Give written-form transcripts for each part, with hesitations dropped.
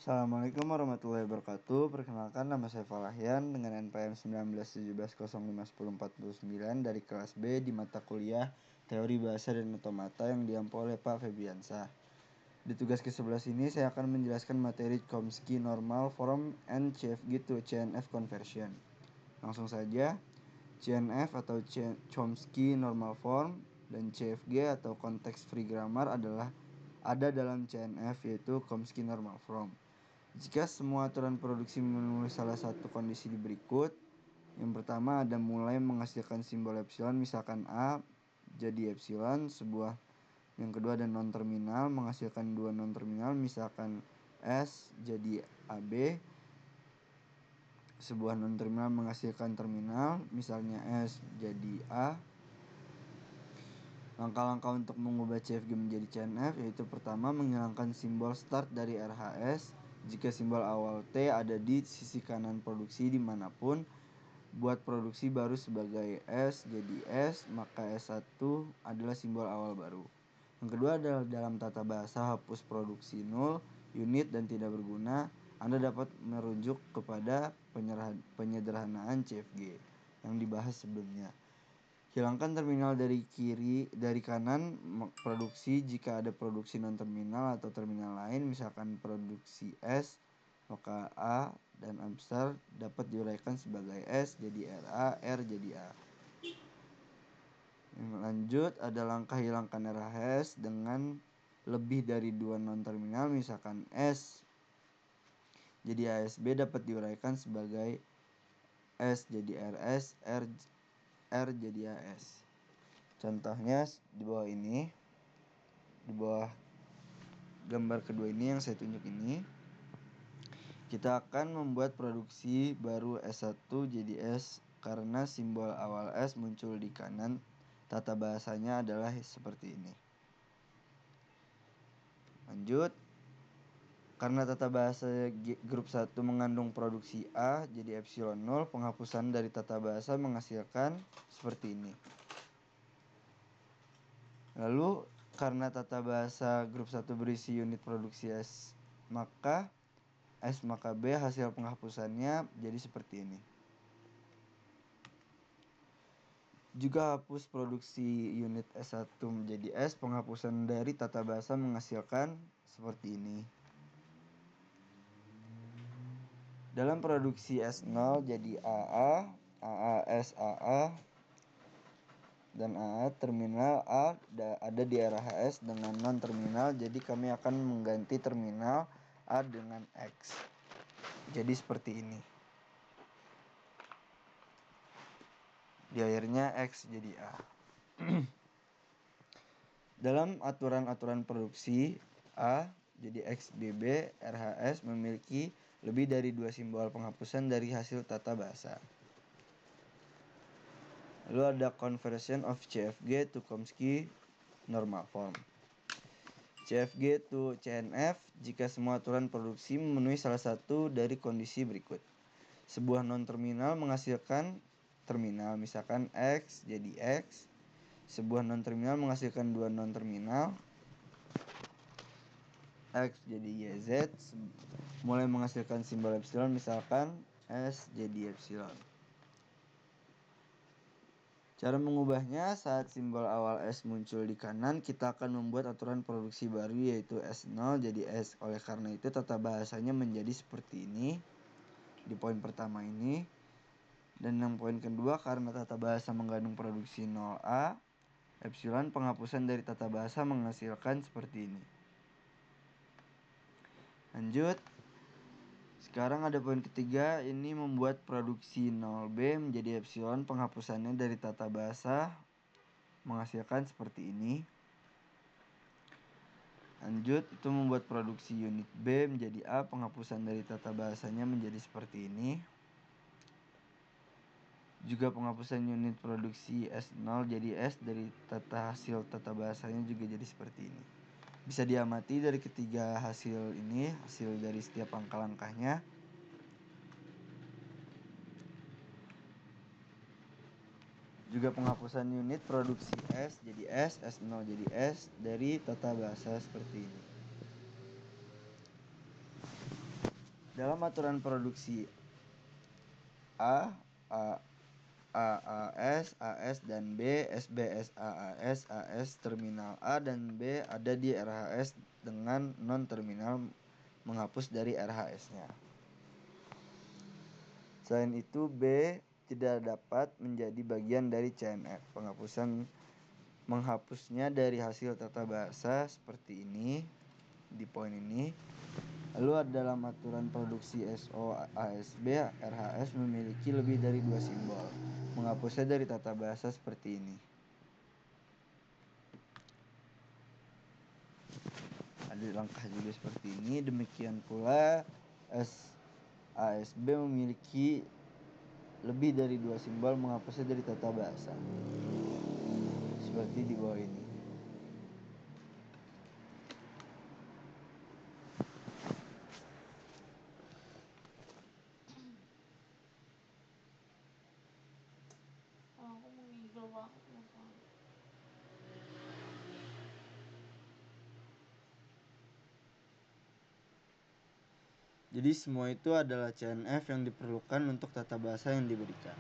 Assalamualaikum warahmatullahi wabarakatuh. Perkenalkan, nama saya Falahian dengan NPM 1917051049 dari kelas B di mata kuliah Teori Bahasa dan Otomata yang diampu oleh Pak Febriansah. Di tugas ke-11 ini saya akan menjelaskan materi Chomsky Normal Form and CFG to CNF Conversion. Langsung saja, CNF atau Chomsky Normal Form dan CFG atau Context Free Grammar ada dalam CNF, yaitu Chomsky Normal Form. Jika semua aturan produksi memenuhi salah satu kondisi di berikut. Yang pertama ada mulai menghasilkan simbol epsilon, misalkan A jadi epsilon, yang kedua ada non terminal menghasilkan dua non terminal, misalkan S jadi AB, sebuah non terminal menghasilkan terminal, misalnya S jadi A. Langkah-langkah untuk mengubah CFG menjadi CNF yaitu pertama menghilangkan simbol start dari RHS. Jika simbol awal T ada di sisi kanan produksi dimanapun, buat produksi baru sebagai S jadi S, maka S1 adalah simbol awal baru. Yang kedua adalah dalam tata bahasa hapus produksi 0, unit dan tidak berguna. Anda dapat merujuk kepada penyederhanaan CFG yang dibahas sebelumnya. Hilangkan terminal dari kanan produksi jika ada produksi non terminal atau terminal lain, misalkan produksi S, maka A dan A besar dapat diuraikan sebagai S jadi RA, R jadi A. Lanjut, ada langkah hilangkan RHS dengan lebih dari dua non terminal, misalkan S jadi ASB dapat diuraikan sebagai S jadi RS, R jadi AS. Contohnya di bawah ini, di bawah gambar kedua ini yang saya tunjuk ini, kita akan membuat produksi baru S1 jadi S karena simbol awal S muncul di kanan. Tata bahasanya adalah seperti ini. Lanjut, karena tata bahasa grup 1 mengandung produksi A jadi epsilon 0, penghapusan dari tata bahasa menghasilkan seperti ini. Lalu karena tata bahasa grup 1 berisi unit produksi S maka B hasil penghapusannya jadi seperti ini. Juga hapus produksi unit S1 menjadi S, penghapusan dari tata bahasa menghasilkan seperti ini. Dalam produksi S0 jadi AA, AAS AA, dan AA terminal A ada di RHS dengan non terminal, jadi kami akan mengganti terminal A dengan X. Jadi seperti ini. Di akhirnya X jadi A. Dalam aturan-aturan produksi A jadi XBB RHS memiliki lebih dari dua simbol penghapusan dari hasil tata bahasa. Lalu ada conversion of CFG to Chomsky normal form. CFG to CNF jika semua aturan produksi memenuhi salah satu dari kondisi berikut. Sebuah non-terminal menghasilkan terminal, misalkan X jadi X. Sebuah non-terminal menghasilkan dua non-terminal, X jadi YZ, mulai menghasilkan simbol epsilon, misalkan S jadi epsilon. Cara mengubahnya, saat simbol awal S muncul di kanan, kita akan membuat aturan produksi baru yaitu S0 jadi S. Oleh karena itu tata bahasanya menjadi seperti ini di poin pertama ini. Dan yang poin kedua, karena tata bahasa mengandung produksi 0A, epsilon penghapusan dari tata bahasa menghasilkan seperti ini. Lanjut. Sekarang ada poin ketiga, ini membuat produksi 0B menjadi epsilon, penghapusannya dari tata bahasa menghasilkan seperti ini. Lanjut, itu membuat produksi unit B menjadi A, penghapusan dari tata bahasanya menjadi seperti ini. Juga penghapusan unit produksi S0 jadi S dari hasil tata bahasanya juga jadi seperti ini. Bisa diamati dari ketiga hasil ini, hasil dari setiap langkah-langkahnya. Juga penghapusan unit produksi S jadi S, S0 jadi S dari tata bahasa seperti ini. Dalam aturan produksi A, AAS, AS dan B, SBS, AAS, AS terminal A dan B ada di RHS dengan non-terminal menghapus dari RHS-nya. Selain itu, B tidak dapat menjadi bagian dari CNF. Menghapusnya dari hasil tata bahasa seperti ini, di poin ini. Lalu dalam aturan produksi SO ASB, RHS memiliki lebih dari 2 simbol. Menghapusnya dari tata bahasa seperti ini. Ada langkah juga seperti ini. Demikian pula ASB memiliki lebih dari 2 simbol, menghapusnya dari tata bahasa. Seperti di bawah ini. Aku menggigil banget masalah. Jadi semua itu adalah CNF yang diperlukan untuk tata bahasa yang diberikan.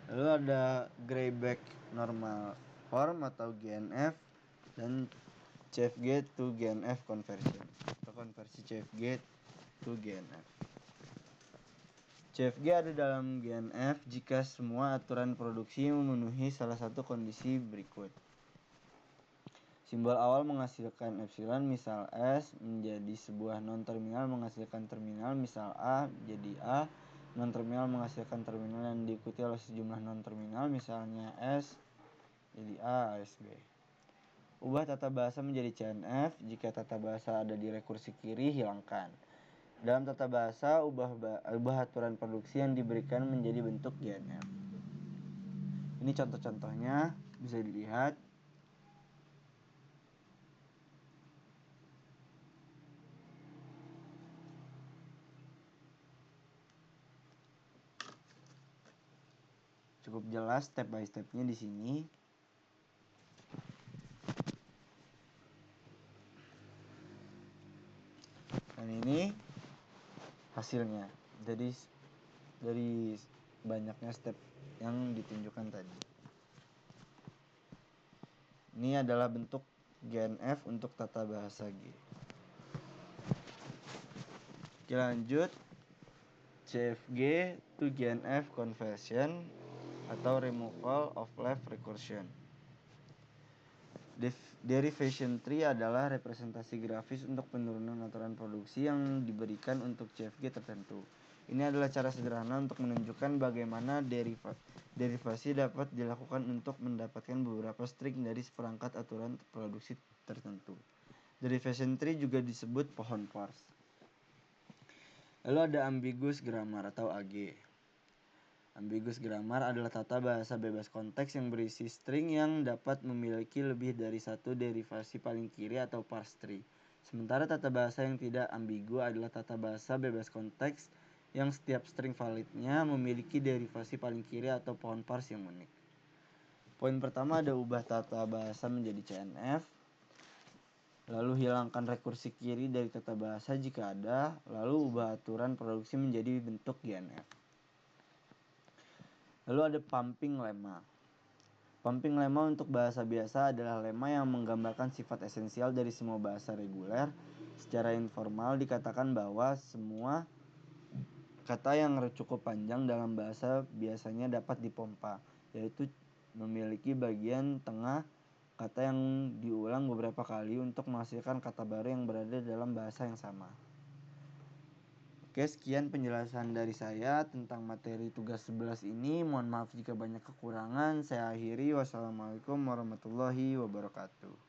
Lalu ada Grayback Normal Form atau GNF dan CFG to GNF conversion atau konversi CFG to GNF. CFG ada dalam GNF jika semua aturan produksi memenuhi salah satu kondisi berikut. Simbol awal menghasilkan epsilon misal S menjadi sebuah non-terminal menghasilkan terminal misal A jadi A. Non-terminal menghasilkan terminal yang diikuti oleh sejumlah non-terminal misalnya S jadi A, ASB. Ubah tata bahasa menjadi CNF. Jika tata bahasa ada di rekursi kiri, hilangkan. Dalam tata bahasa, ubah aturan produksi yang diberikan menjadi bentuk GNF. Ini contoh-contohnya bisa dilihat. Cukup jelas step by stepnya di sini. Dan ini hasilnya. Jadi dari banyaknya step yang ditunjukkan tadi. Ini adalah bentuk GNF untuk tata bahasa G. Oke, lanjut. CFG to GNF conversion atau removal of left recursion. Derivation tree adalah representasi grafis untuk penurunan aturan produksi yang diberikan untuk CFG tertentu. Ini adalah cara sederhana untuk menunjukkan bagaimana derivasi dapat dilakukan untuk mendapatkan beberapa string dari seperangkat aturan produksi tertentu. Derivation tree juga disebut pohon parse. Lalu ada ambiguous grammar atau AG. Ambiguous grammar adalah tata bahasa bebas konteks yang berisi string yang dapat memiliki lebih dari satu derivasi paling kiri atau parse tree. Sementara tata bahasa yang tidak ambigu adalah tata bahasa bebas konteks yang setiap string validnya memiliki derivasi paling kiri atau pohon parse yang unik. Poin pertama ada ubah tata bahasa menjadi CNF. Lalu hilangkan rekursi kiri dari tata bahasa jika ada. Lalu ubah aturan produksi menjadi bentuk GNF. Lalu ada pumping lemma. Pumping lemma untuk bahasa biasa adalah lemma yang menggambarkan sifat esensial dari semua bahasa reguler. Secara informal dikatakan bahwa semua kata yang cukup panjang dalam bahasa biasanya dapat dipompa, yaitu memiliki bagian tengah kata yang diulang beberapa kali untuk menghasilkan kata baru yang berada dalam bahasa yang sama. Oke, sekian penjelasan dari saya tentang materi tugas 11 ini. Mohon maaf jika banyak kekurangan. Saya akhiri. Wassalamualaikum warahmatullahi wabarakatuh.